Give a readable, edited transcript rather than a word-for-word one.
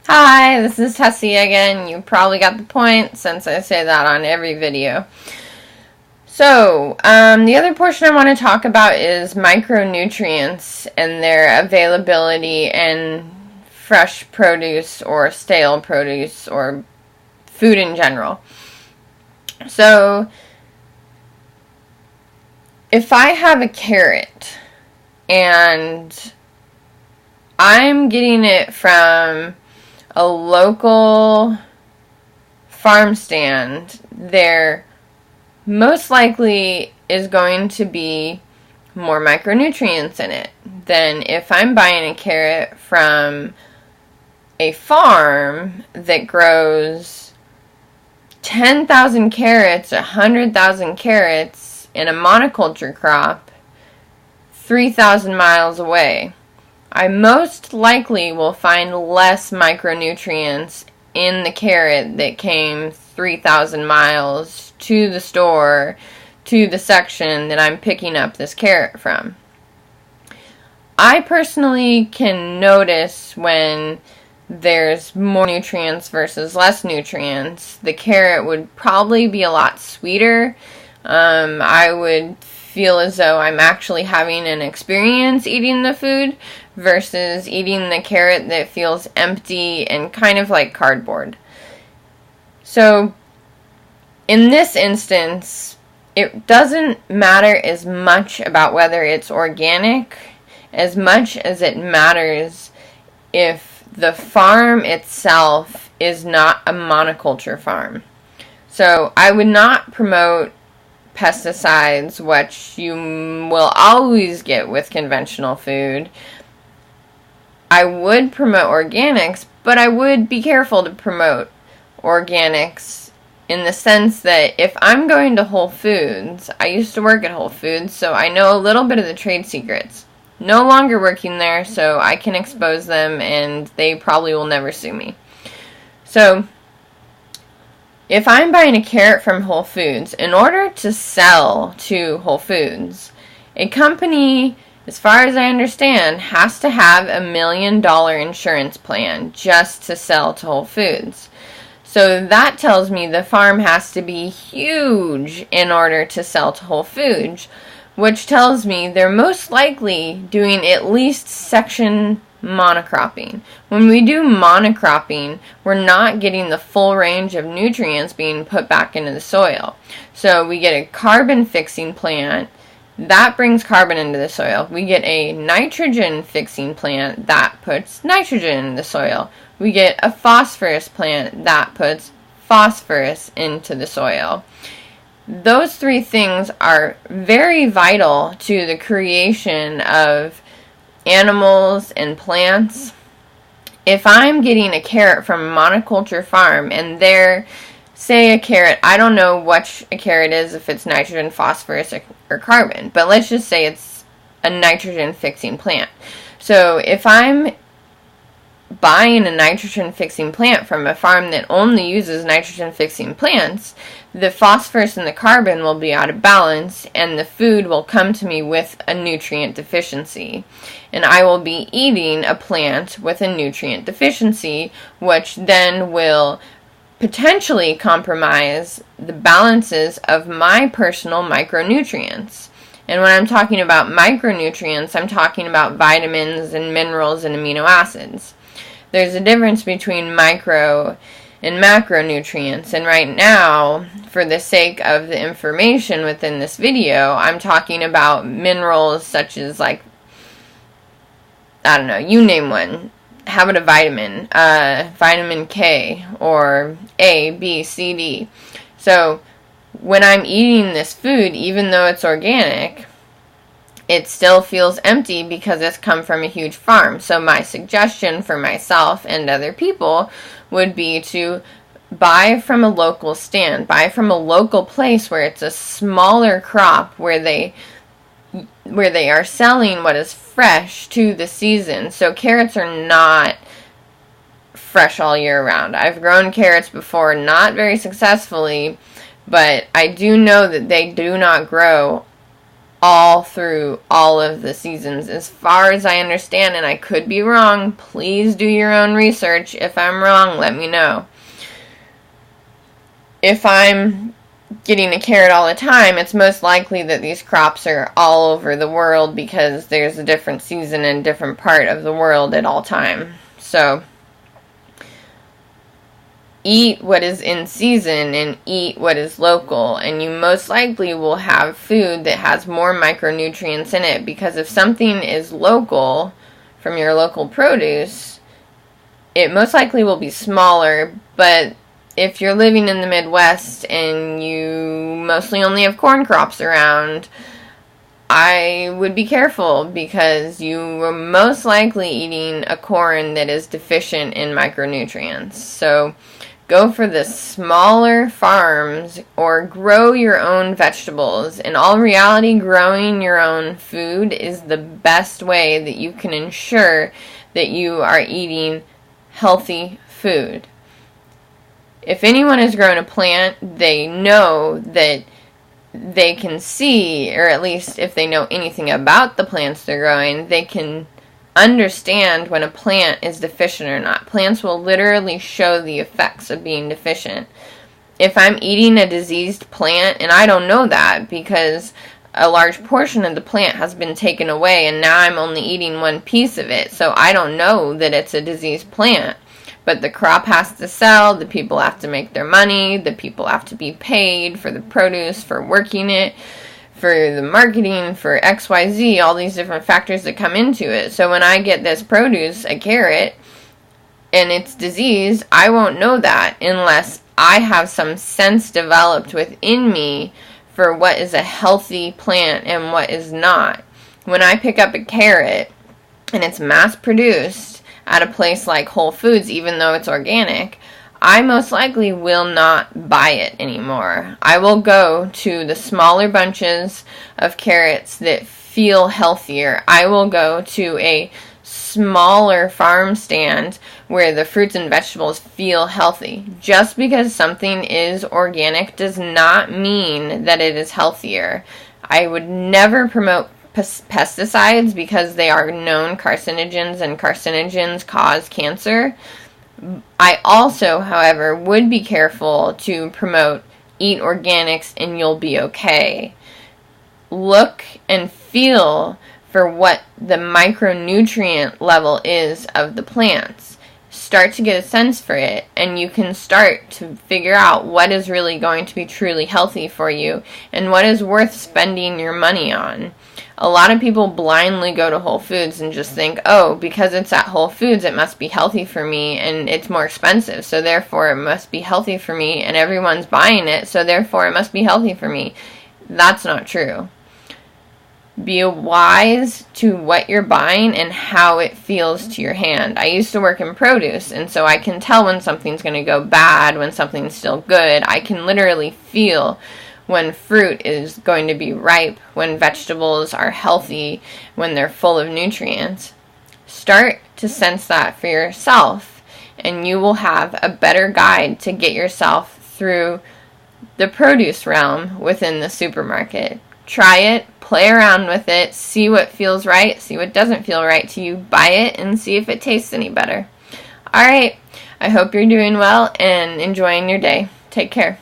Hi, this is Tessie again. You probably got the point since I say that on every video. So, the other portion I want to talk about is micronutrients and their availability in fresh produce or stale produce or food in general. So, if I have a carrot and I'm getting it from a local farm stand, there most likely is going to be more micronutrients in it than if I'm buying a carrot from a farm that grows 10,000 carrots, 100,000 carrots in a monoculture crop 3,000 miles away. I most likely will find less micronutrients in the carrot that came 3,000 miles to the store, to the section that I'm picking up this carrot from. I personally can notice when there's more nutrients versus less nutrients. The carrot would probably be a lot sweeter. I would feel as though I'm actually having an experience eating the food versus eating the carrot that feels empty and kind of like cardboard. So, in this instance, it doesn't matter as much about whether it's organic as much as it matters if the farm itself is not a monoculture farm. So, I would not promote pesticides, which you will always get with conventional food. I would promote organics, but I would be careful to promote organics in the sense that if I'm going to Whole Foods, I used to work at Whole Foods, so I know a little bit of the trade secrets. No longer working there, so I can expose them and they probably will never sue me. So, if I'm buying a carrot from Whole Foods, in order to sell to Whole Foods, a company, as far as I understand, has to have $1 million insurance plan just to sell to Whole Foods. So that tells me the farm has to be huge in order to sell to Whole Foods, which tells me they're most likely doing at least section monocropping. When we do monocropping, we're not getting the full range of nutrients being put back into the soil. So we get a carbon fixing plant that brings carbon into the soil. We get a nitrogen fixing plant that puts nitrogen in the soil. We get a phosphorus plant that puts phosphorus into the soil. Those three things are very vital to the creation of animals and plants. If I'm getting a carrot from a monoculture farm and they're, say a carrot, I don't know what a carrot is, if it's nitrogen, phosphorus, or carbon, but let's just say it's a nitrogen fixing plant. So if I'm buying a nitrogen fixing plant from a farm that only uses nitrogen fixing plants, the phosphorus and the carbon will be out of balance and the food will come to me with a nutrient deficiency. And I will be eating a plant with a nutrient deficiency, which then will potentially compromise the balances of my personal micronutrients. And when I'm talking about micronutrients, I'm talking about vitamins and minerals and amino acids. There's a difference between micro and macronutrients, and right now, for the sake of the information within this video, I'm talking about minerals such as, like, I don't know, you name one. How about a vitamin? Vitamin K or A, B, C, D. So when I'm eating this food, even though it's organic, it still feels empty because it's come from a huge farm. So my suggestion for myself and other people would be to buy from a local stand, buy from a local place where it's a smaller crop, where they are selling what is fresh to the season. So carrots are not fresh all year round. I've grown carrots before, not very successfully, but I do know that they do not grow all through all of the seasons, as far as I understand, and I could be wrong. Please do your own research. If I'm wrong, let me know. If I'm getting a carrot all the time, it's most likely that these crops are all over the world because there's a different season in a different part of the world at all time. So eat what is in season and eat what is local, and you most likely will have food that has more micronutrients in it, because if something is local from your local produce, it most likely will be smaller. But if you're living in the Midwest and you mostly only have corn crops around, I would be careful, because you are most likely eating a corn that is deficient in micronutrients. So go for the smaller farms or grow your own vegetables. In all reality, growing your own food is the best way that you can ensure that you are eating healthy food. If anyone has grown a plant, they know that they can see, or at least if they know anything about the plants they're growing, they can understand when a plant is deficient or not. Plants will literally show the effects of being deficient. If I'm eating a diseased plant, and I don't know that because a large portion of the plant has been taken away and now I'm only eating one piece of it, so I don't know that it's a diseased plant. But the crop has to sell, the people have to make their money, the people have to be paid for the produce, for working it, for the marketing, for XYZ, all these different factors that come into it. So when I get this produce, a carrot, and it's diseased, I won't know that unless I have some sense developed within me for what is a healthy plant and what is not. When I pick up a carrot and it's mass produced at a place like Whole Foods, even though it's organic, I most likely will not buy it anymore. I will go to the smaller bunches of carrots that feel healthier. I will go to a smaller farm stand where the fruits and vegetables feel healthy. Just because something is organic does not mean that it is healthier. I would never promote pesticides because they are known carcinogens, and carcinogens cause cancer. I also, however, would be careful to promote eat organics and you'll be okay. Look and feel for what the micronutrient level is of the plants. Start to get a sense for it, and you can start to figure out what is really going to be truly healthy for you and what is worth spending your money on. A lot of people blindly go to Whole Foods and just think, oh, because it's at Whole Foods, it must be healthy for me, and it's more expensive, so therefore it must be healthy for me, and everyone's buying it, so therefore it must be healthy for me. That's not true. Be wise to what you're buying and how it feels to your hand. I used to work in produce, and so I can tell when something's going to go bad, when something's still good. I can literally feel when fruit is going to be ripe, when vegetables are healthy, when they're full of nutrients. Start to sense that for yourself, and you will have a better guide to get yourself through the produce realm within the supermarket. Try it, play around with it, see what feels right, see what doesn't feel right to you, buy it, and see if it tastes any better. Alright, I hope you're doing well and enjoying your day. Take care.